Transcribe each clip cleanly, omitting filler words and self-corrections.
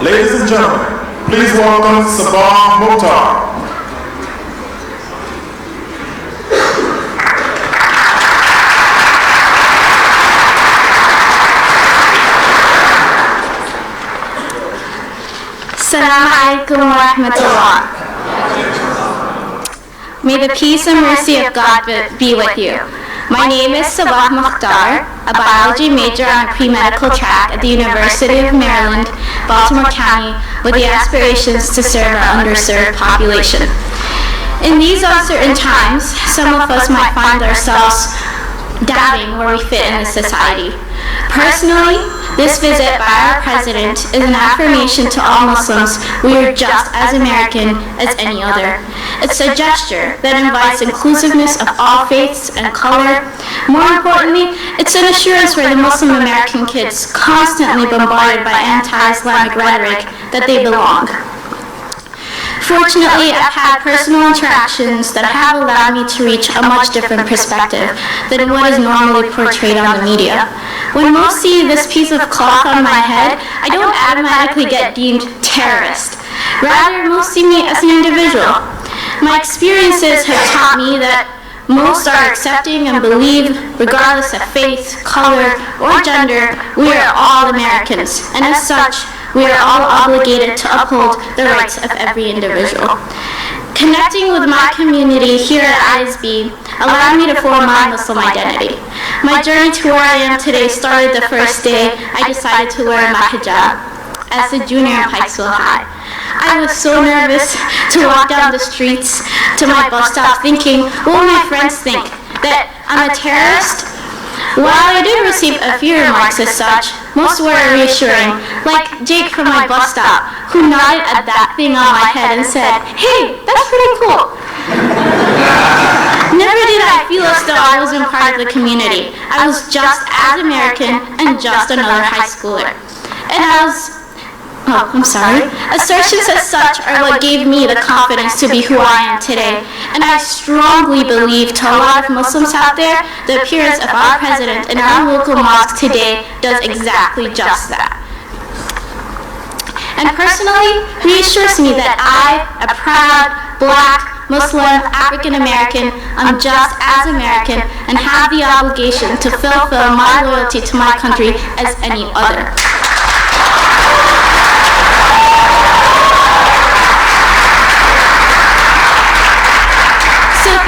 Ladies and gentlemen, please welcome Sabah Mukhtar. Assalamu alaikum wa rahmatullah. May the peace and mercy of God be with you. My name is Sabah Mukhtar, a biology major on a pre-medical track at the University of Maryland, Baltimore County, with the aspirations to serve our underserved population. In these uncertain times, some of us might find ourselves doubting where we fit in this society. Personally, this visit by our president is an affirmation to all Muslims we are just as American as any other. It's a gesture that invites inclusiveness of all faiths and color. More importantly, it's an assurance for the Muslim American kids constantly bombarded by anti-Islamic rhetoric that they belong. Fortunately, I've had personal interactions that have allowed me to reach a much different perspective than what is normally portrayed on the media. When most see this piece of cloth on my head, I don't automatically get deemed terrorist. Rather, most see me as an individual. My experiences have taught me that most are accepting and believe, regardless of faith, color, or gender, we are all Americans, and as such, we are all obligated to uphold the rights of every individual. Connecting with my community here at ISB allowed me to form my Muslim identity. My journey to where I am today started the first day I decided to wear my hijab as a junior in Pikesville High. I was so nervous to walk down the streets to my bus stop thinking, what will my friends think? That I'm a terrorist? While I did receive a few remarks as such, most were reassuring, like Jake from my bus stop, who nodded at that thing on my head and said, "Hey, that's pretty cool." Never did I feel as though I wasn't part of the community. I was just as American and just another high schooler. Assertions as such are what gave me the confidence to be who I am today. And I strongly believe to a lot of Muslims out there, the appearance of our president in our local mosque today does exactly just that. And personally, reassures me that I, a proud, Black, Muslim, African American, I'm just as American and have the obligation to fulfill my loyalty to my country as any other.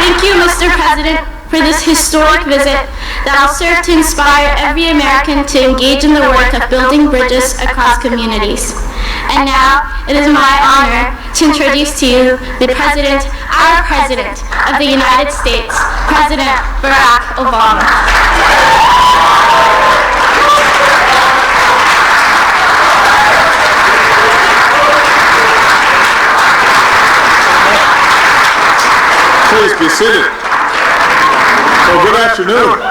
Thank you, Mr. President, for this historic visit that will serve to inspire every American to engage in the work of building bridges across communities. And now, it is my honor to introduce to you the President, our President of the United States, President Barack Obama. Please be seated. So good afternoon.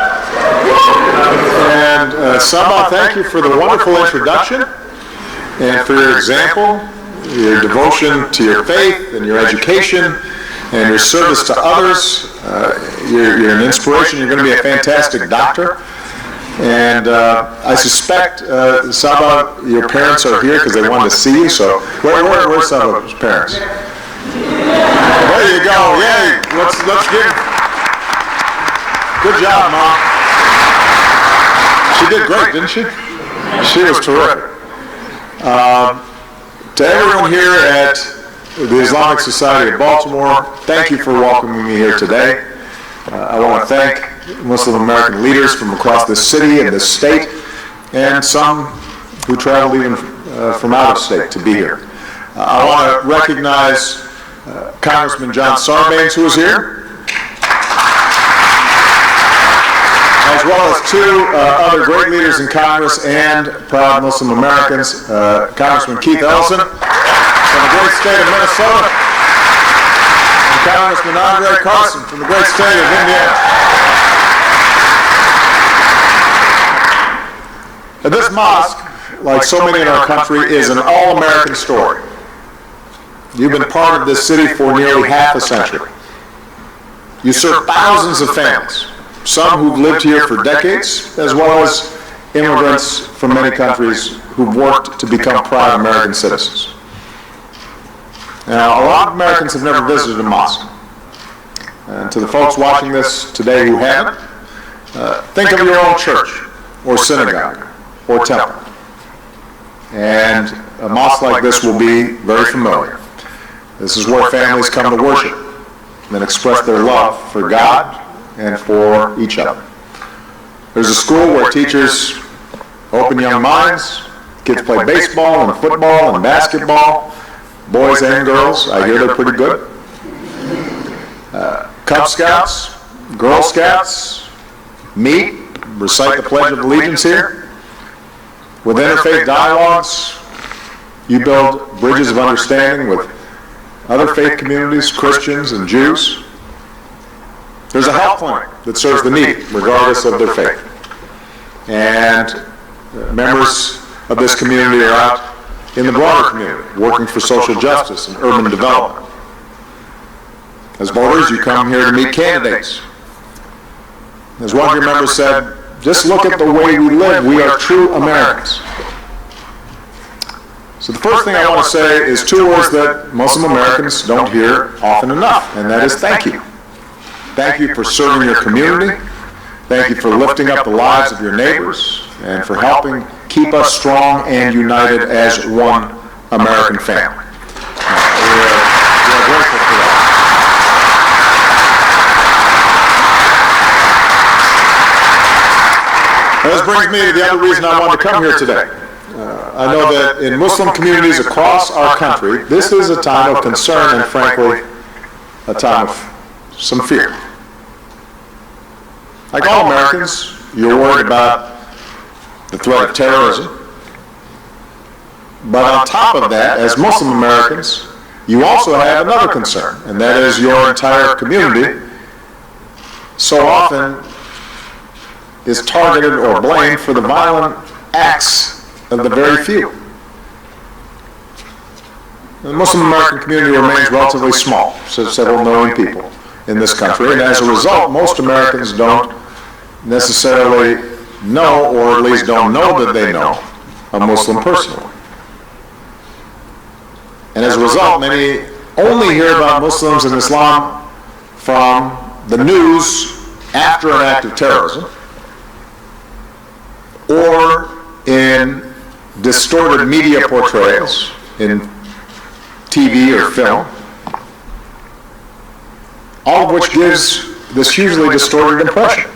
And Sabah, thank you for the wonderful introduction and for your example, your devotion to your faith and your education and your service to others. You're an inspiration. You're going to be a fantastic doctor. And I suspect, Sabah, your parents are here because they wanted to see you. So where's Sabah's parents? There you go. Yay. Let's give. Good job, Mom. She did great, didn't she? She was terrific. To everyone here at the Islamic Society of Baltimore, thank you for welcoming me here today. I want to thank Muslim American leaders from across this city and this state, and some who traveled even from out of state to be here. I want to recognize Congressman John Sarbanes, who is here, as well as two other great leaders in Congress and proud Muslim Americans, Congressman Keith Ellison from the great state of Minnesota, and Congressman Andre Carson from the great state of Indiana. And this mosque, like so many in our country, is an all-American story. You've been part of this city for nearly half a century. You serve thousands of families, some who've lived here for decades, as well as immigrants from many countries who've worked to become proud American citizens. Now, a lot of Americans have never visited a mosque. And to the folks watching this today who haven't, think of your own church or synagogue or temple. And a mosque like this will be very familiar. This is where families come to worship and express their love for God and for each other. There's a school where teachers open young minds, kids play baseball and football and basketball, boys and girls. I hear they're pretty good. Cub Scouts, Girl Scouts meet, recite the Pledge of Allegiance here. With interfaith dialogues, you build bridges of understanding with other faith communities, Christians and Jews. There's a health clinic that serves the needy, regardless of their faith. And members of this community are out in the broader community, working for social justice and urban development. As voters, you come here to meet candidates. As one of your members said, just look at the way we live. We are true Americans. So the first thing I want to say is two words that Muslim Americans don't hear often enough, and that is thank you. Thank you for serving your community. Thank you for lifting up the lives of your neighbors and for helping keep us strong and united as one American family. We're grateful for that. This brings me to the other reason I wanted to come here today. I know that in Muslim communities across our country, this is a time of concern and, frankly, a time of some fear. Like all Americans, you're worried about the threat of terrorism. But on top of that, as Muslim Americans, you also have another concern, and that is your entire community so often is targeted or blamed for the violent acts of the very few. The Muslim American community remains relatively small, so several million people in this country, and as a result, most Americans don't necessarily know, or at least don't know that they know, a Muslim personally. And as a result, many only hear about Muslims and Islam from the news after an act of terrorism, or in distorted media portrayals in TV or film, all of which gives this hugely distorted impression.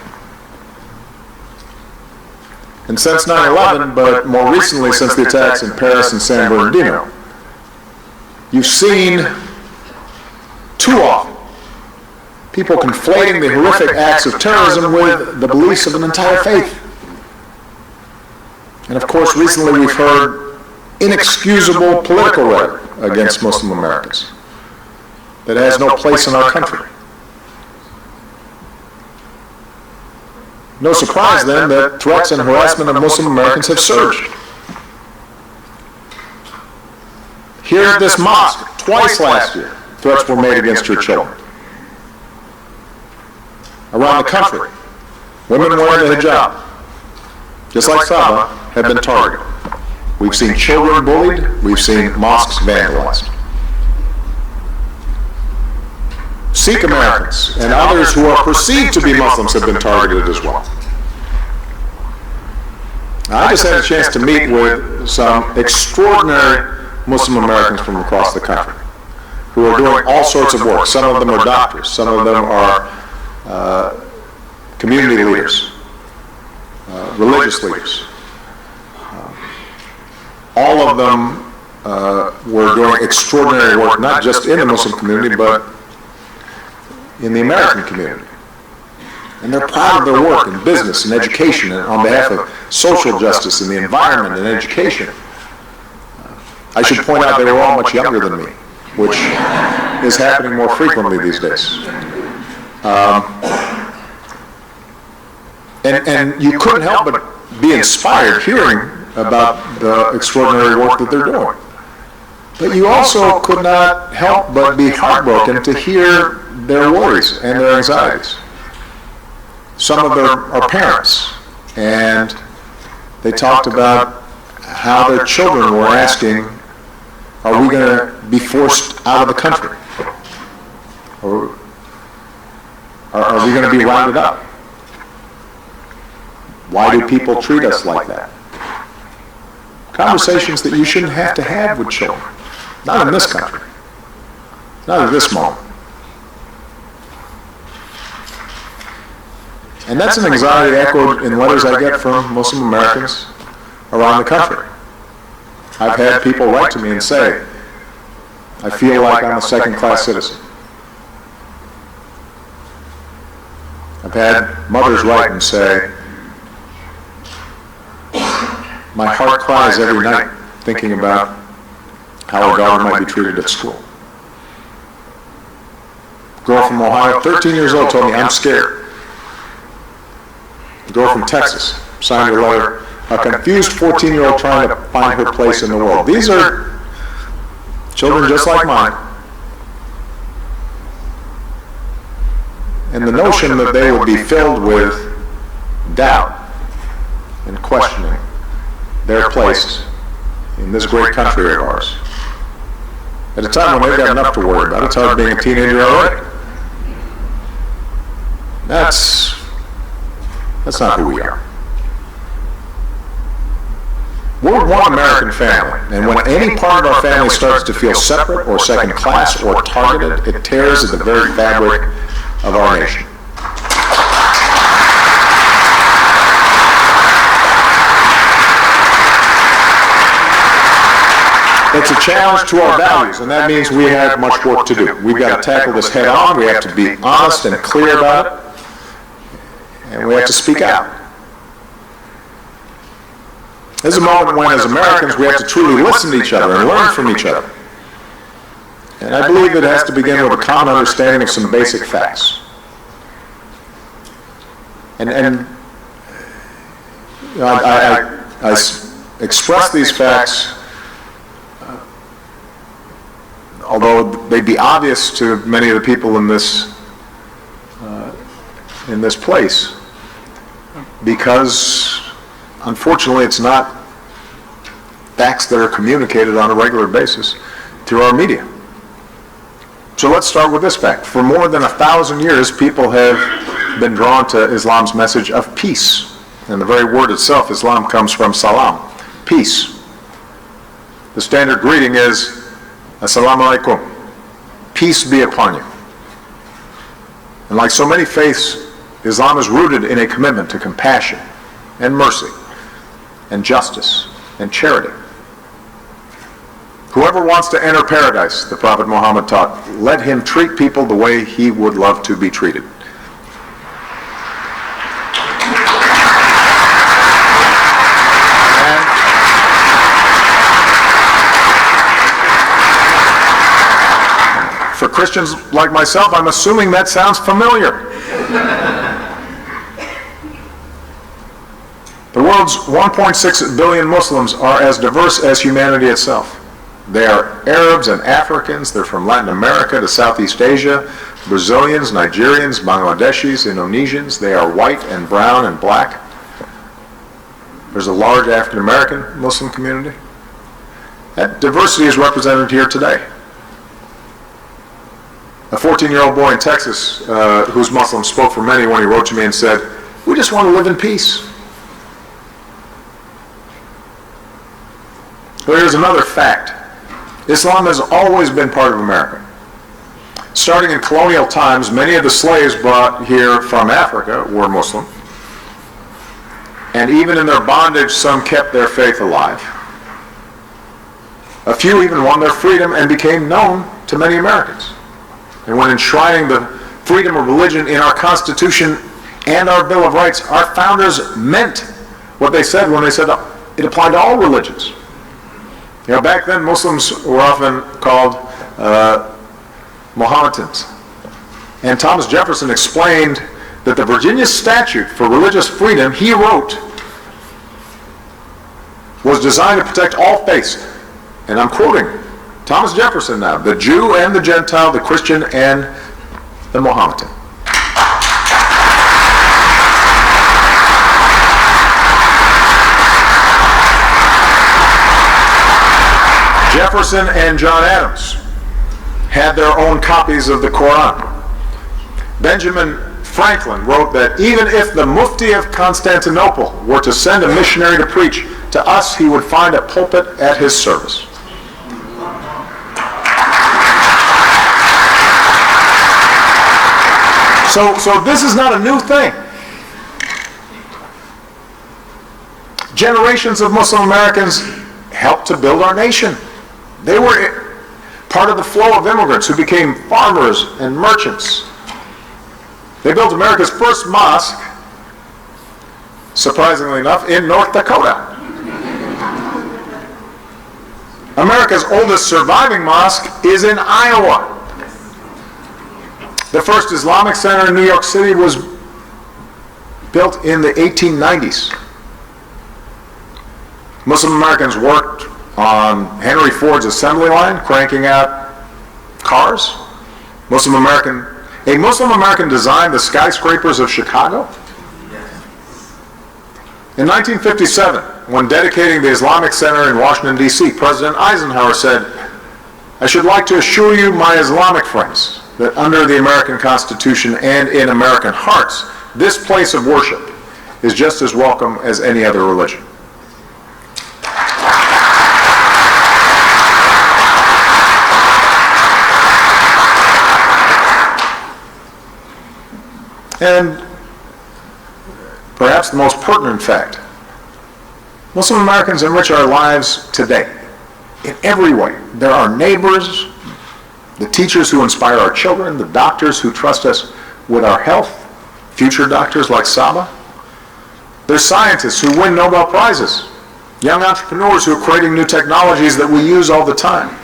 And since 9/11, but more recently since the attacks in Paris and San Bernardino, you've seen too often people conflating the horrific acts of terrorism with the beliefs of an entire faith. And of course, recently we've heard inexcusable political rhetoric against Muslim Americans that has no place in our country. No surprise then that threats and harassment of Muslim Americans have surged. Here at this mosque, twice last year, threats were made against your children. Around the country, women wearing the hijab, just like Saba, have been targeted. We've seen children bullied. We've seen mosques vandalized. Sikh Americans and others who are perceived to be Muslims have been targeted as well. I just had a chance to meet with some extraordinary Muslim Americans from across the country who are doing all sorts of work. Some of them are doctors. Some of them are community leaders, religious leaders. All of them were doing extraordinary work, not just in the Muslim community, but in the American community. And they're proud of their work in business and education and on behalf of social justice and the environment and education. I should point out they were all much younger than me, which is happening more frequently these days. And you couldn't help but be inspired hearing about the extraordinary work that they're doing. But you also could not help but be heartbroken to hear their worries and their anxieties. Some of them are parents, and They talked about how their children were asking, are we going to be forced out of the country? Or are we going to be rounded up? Why do people treat us like that? Conversations that you shouldn't have to have with children. Not in this country. Not at this moment. And that's an anxiety echoed in letters I get from Muslim Americans around the country. I've had people write to me and say, I feel like I'm a second-class citizen. I've had mothers write and say, my heart cries every night thinking about how our daughter might be treated at school. A girl from Ohio, 13 years old, told me, I'm scared. A girl from Texas signed a letter, a confused 14-year-old trying to find her place in the world. These are children just like mine. And the notion that they would be filled with doubt and questioning their place in this great country of ours, at a time when they've got enough to worry about. It's hard being a teenager already. That's not who we are. We're one American family, and when any part of our family starts to feel separate or second class or targeted, it tears at the very fabric of our nation. It's a challenge to our values, and that means we have much work to do. We've got to tackle this head on. We have to be honest and clear about it, and we have to speak out. This is a moment when, as Americans, we have to truly listen to each other and learn from each other. And I believe it has to begin with a common understanding of some basic facts. And I express these facts, although they'd be obvious to many of the people in this place, because unfortunately it's not facts that are communicated on a regular basis through our media. So let's start with this fact. For more than 1,000 years, people have been drawn to Islam's message of peace. And the very word itself, Islam, comes from salam, peace. The standard greeting is, Assalamu alaikum, peace be upon you. And like so many faiths, Islam is rooted in a commitment to compassion and mercy and justice and charity. Whoever wants to enter paradise, the Prophet Muhammad taught, let him treat people the way he would love to be treated. For Christians like myself, I'm assuming that sounds familiar. The world's 1.6 billion Muslims are as diverse as humanity itself. They are Arabs and Africans. They're from Latin America to Southeast Asia, Brazilians, Nigerians, Bangladeshis, Indonesians. They are white and brown and black. There's a large African American Muslim community. That diversity is represented here today. A 14-year-old boy in Texas who's Muslim spoke for many when he wrote to me and said, we just want to live in peace. But here's another fact. Islam has always been part of America. Starting in colonial times, many of the slaves brought here from Africa were Muslim. And even in their bondage, some kept their faith alive. A few even won their freedom and became known to many Americans. And when enshrining the freedom of religion in our Constitution and our Bill of Rights, our founders meant what they said when they said it applied to all religions. You know, back then Muslims were often called Mohammedans. And Thomas Jefferson explained that the Virginia Statute for Religious Freedom, he wrote, was designed to protect all faiths. And I'm quoting Thomas Jefferson now, the Jew and the Gentile, the Christian and the Mohammedan. Jefferson and John Adams had their own copies of the Quran. Benjamin Franklin wrote that even if the Mufti of Constantinople were to send a missionary to preach to us, he would find a pulpit at his service. So this is not a new thing. Generations of Muslim Americans helped to build our nation. They were part of the flow of immigrants who became farmers and merchants. They built America's first mosque, surprisingly enough, in North Dakota. America's oldest surviving mosque is in Iowa. The first Islamic center in New York City was built in the 1890s. Muslim Americans worked on Henry Ford's assembly line, cranking out cars. A Muslim American designed the skyscrapers of Chicago. In 1957, when dedicating the Islamic Center in Washington, D.C., President Eisenhower said, "I should like to assure you, my Islamic friends, that under the American Constitution and in American hearts, this place of worship is just as welcome as any other religion." And perhaps the most pertinent fact, Muslim Americans enrich our lives today in every way. They're our neighbors, the teachers who inspire our children, the doctors who trust us with our health, future doctors like Saba. They're scientists who win Nobel Prizes, young entrepreneurs who are creating new technologies that we use all the time.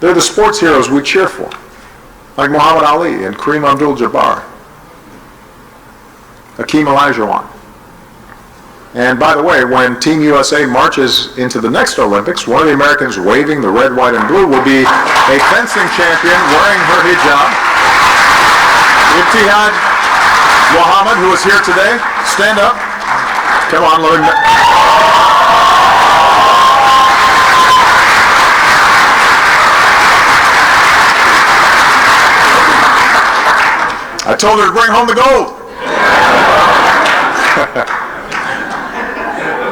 They're the sports heroes we cheer for, like Muhammad Ali and Kareem Abdul-Jabbar, Hakeem Olajuwon. And by the way, when Team USA marches into the next Olympics, one of the Americans waving the red, white, and blue will be a fencing champion wearing her hijab. Ibtihad Muhammad, who is here today, stand up. Come on, Lord. I told her to bring home the gold.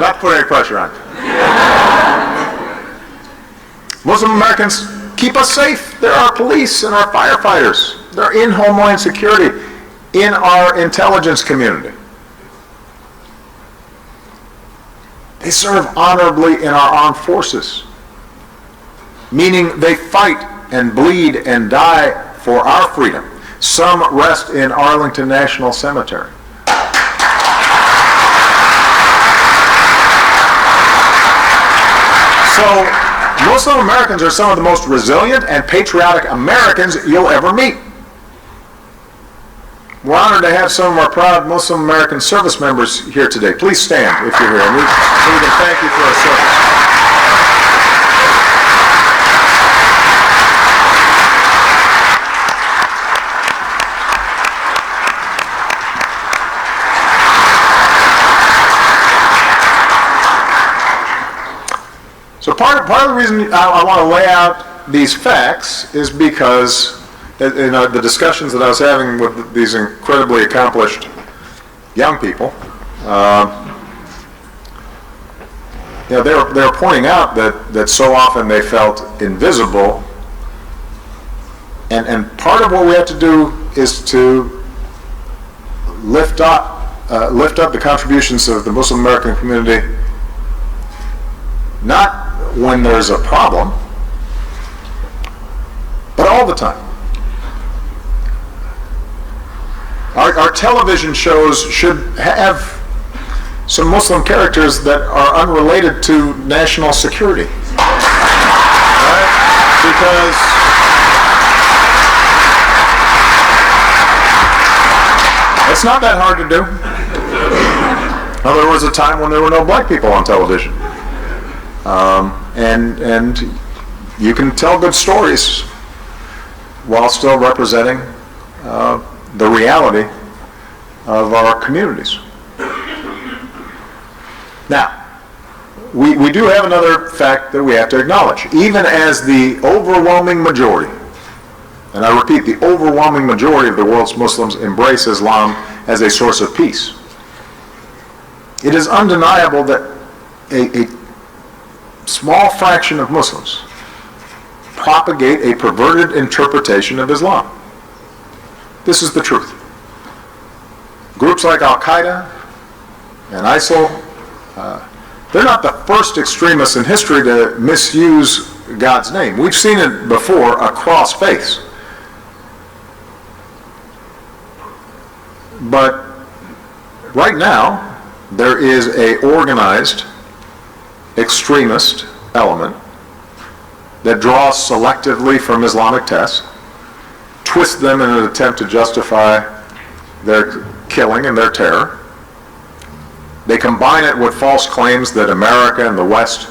Not to put any pressure on. Muslim Americans keep us safe. They're our police and our firefighters. They're in Homeland Security, in our intelligence community. They serve honorably in our armed forces, meaning they fight and bleed and die for our freedom. Some rest in Arlington National Cemetery. So, Muslim Americans are some of the most resilient and patriotic Americans you'll ever meet. We're honored to have some of our proud Muslim American service members here today. Please stand if you're here, and we can thank you for our service. So part of the reason I want to lay out these facts is because the discussions that I was having with these incredibly accomplished young people, they were pointing out that so often they felt invisible, and part of what we have to do is to lift up the contributions of the Muslim American community, not when there's a problem, but all the time. Our television shows should have some Muslim characters that are unrelated to national security. Right? Because it's not that hard to do. Now, there was a time when there were no black people on television. And you can tell good stories while still representing the reality of our communities. Now, we do have another fact that we have to acknowledge. Even as the overwhelming majority, and I repeat, the overwhelming majority of the world's Muslims embrace Islam as a source of peace, it is undeniable that a small fraction of Muslims propagate a perverted interpretation of Islam. This is the truth. Groups like Al-Qaeda and ISIL, they're not the first extremists in history to misuse God's name. We've seen it before across faiths. But right now, there is an organized extremist element that draws selectively from Islamic texts, twists them in an attempt to justify their killing and their terror. They combine it with false claims that America and the West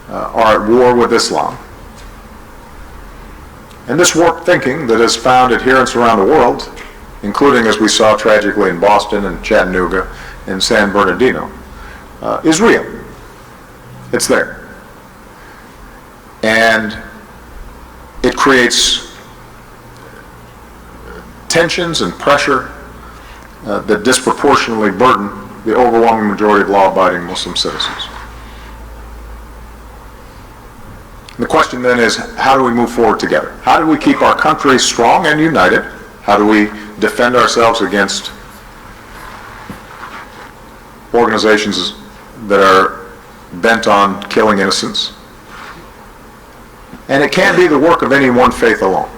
are at war with Islam. And this warped thinking that has found adherents around the world, including, as we saw tragically in Boston and Chattanooga and San Bernardino, is real. It's there. And it creates tensions and pressure that disproportionately burden the overwhelming majority of law-abiding Muslim citizens. The question then is, how do we move forward together? How do we keep our country strong and united? How do we defend ourselves against organizations that are bent on killing innocents? And it can't be the work of any one faith alone.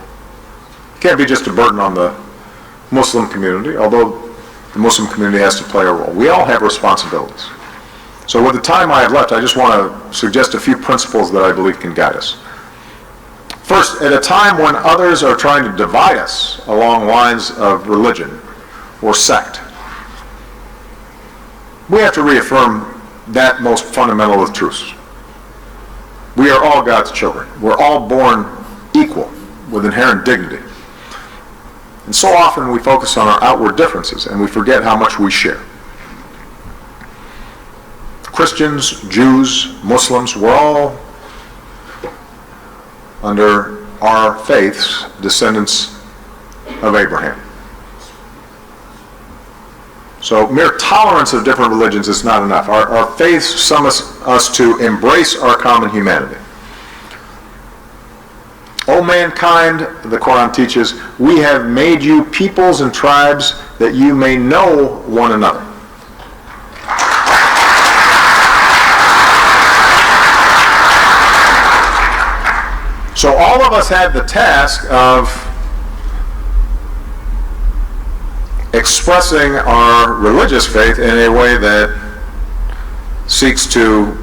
It can't be just a burden on the Muslim community, although the Muslim community has to play a role. We all have responsibilities. So with the time I have left, I just want to suggest a few principles that I believe can guide us. First, at a time when others are trying to divide us along lines of religion or sect, we have to reaffirm that most fundamental of truths. We are all God's children. We're all born equal with inherent dignity. And so often we focus on our outward differences and we forget how much we share. Christians, Jews, Muslims, we're all, under our faiths, descendants of Abraham. So mere tolerance of different religions is not enough. Our faiths summons us to embrace our common humanity. O mankind, the Quran teaches, we have made you peoples and tribes that you may know one another. So all of us have the task of expressing our religious faith in a way that seeks to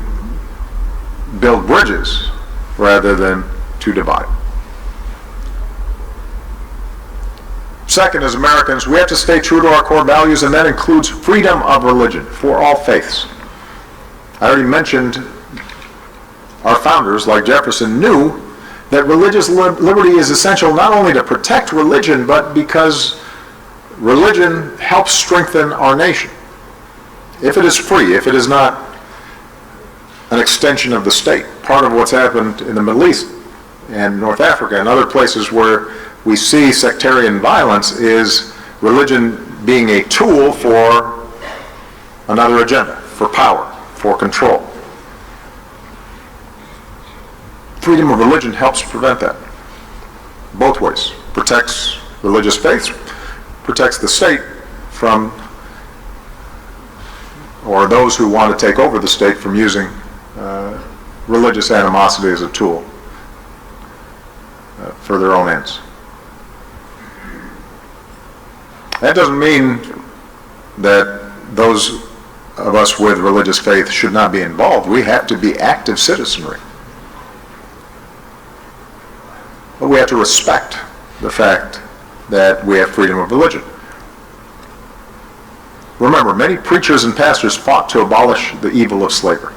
build bridges rather than to divide. Second, as Americans, we have to stay true to our core values, and that includes freedom of religion for all faiths. I already mentioned our founders, like Jefferson, knew that religious liberty is essential not only to protect religion, but because religion helps strengthen our nation. If it is free, if it is not an extension of the state, part of what's happened in the Middle East and North Africa and other places where we see sectarian violence is religion being a tool for another agenda, for power, for control. Freedom of religion helps prevent that. Both ways. Protects religious faiths, protects the state from, or those who want to take over the state from using religious animosity as a tool for their own ends. That doesn't mean that those of us with religious faith should not be involved. We have to be active citizenry. But we have to respect the fact that we have freedom of religion. Remember, many preachers and pastors fought to abolish the evil of slavery.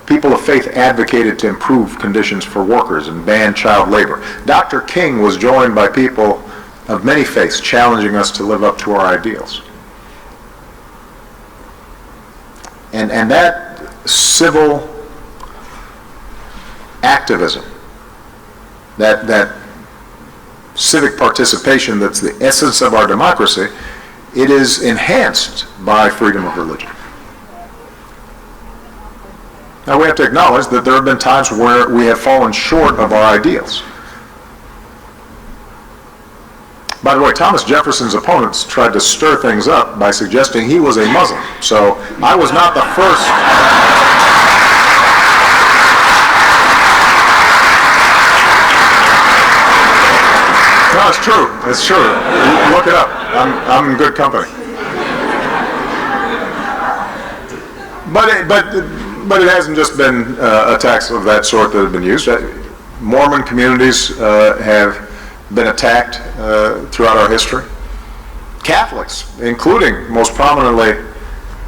People of faith advocated to improve conditions for workers and ban child labor. Dr. King was joined by people of many faiths challenging us to live up to our ideals. And that civil activism, that civic participation that's the essence of our democracy, it is enhanced by freedom of religion. Now we have to acknowledge that there have been times where we have fallen short of our ideals. By the way, Thomas Jefferson's opponents tried to stir things up by suggesting he was a Muslim. So I was not the first. No, it's true. It's true. Look it up. I'm in good company. But it hasn't just been attacks of that sort that have been used. Mormon communities have been attacked throughout our history. Catholics, including most prominently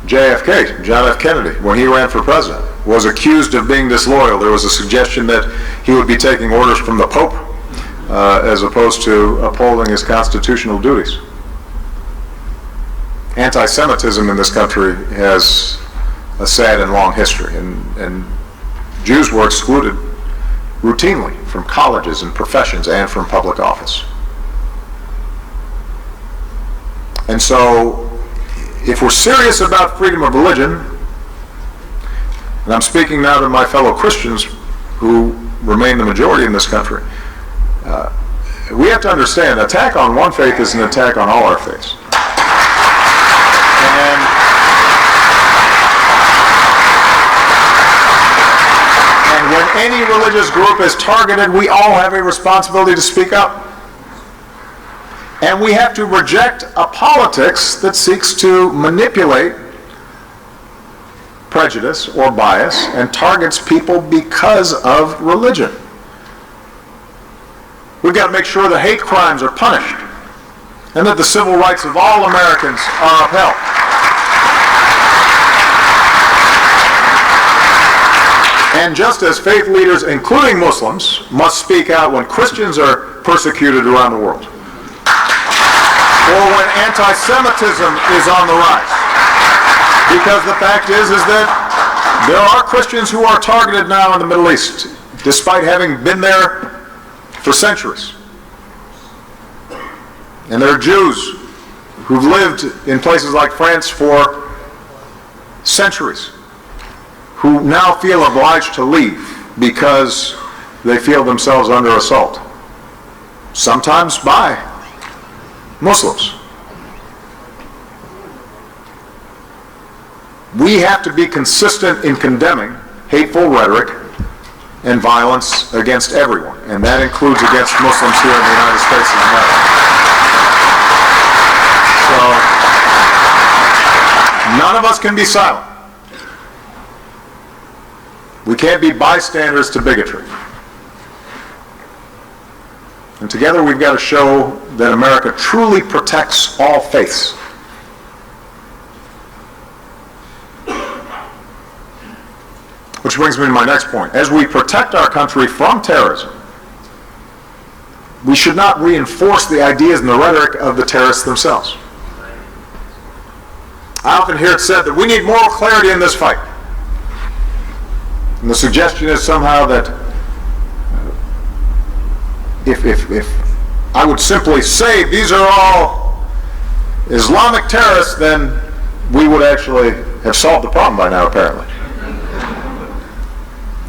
JFK, John F. Kennedy, when he ran for president, was accused of being disloyal. There was a suggestion that he would be taking orders from the Pope as opposed to upholding his constitutional duties. Anti-Semitism in this country has a sad and long history, and Jews were excluded routinely from colleges and professions and from public office. And so, if we're serious about freedom of religion, and I'm speaking now to my fellow Christians who remain the majority in this country, we have to understand an attack on one faith is an attack on all our faiths. And when any religious group is targeted, we all have a responsibility to speak up. And we have to reject a politics that seeks to manipulate prejudice or bias and targets people because of religion. We've got to make sure that hate crimes are punished and that the civil rights of all Americans are upheld. And just as faith leaders, including Muslims, must speak out when Christians are persecuted around the world, or when anti-Semitism is on the rise. Because the fact is that there are Christians who are targeted now in the Middle East, despite having been there for centuries. And there are Jews who've lived in places like France for centuries, who now feel obliged to leave because they feel themselves under assault, sometimes by Muslims. We have to be consistent in condemning hateful rhetoric and violence against everyone, and that includes against Muslims here in the United States of America. So, none of us can be silent. We can't be bystanders to bigotry. And together we've got to show that America truly protects all faiths. Which brings me to my next point. As we protect our country from terrorism, we should not reinforce the ideas and the rhetoric of the terrorists themselves. I often hear it said that we need moral clarity in this fight. And the suggestion is somehow that if I would simply say these are all Islamic terrorists, then we would actually have solved the problem by now, apparently.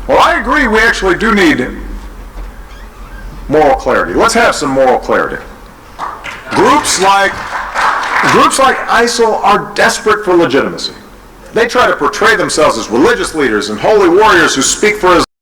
Well, I agree, we actually do need moral clarity. Let's have some moral clarity. Groups like ISIL are desperate for legitimacy. They try to portray themselves as religious leaders and holy warriors who speak for Islam.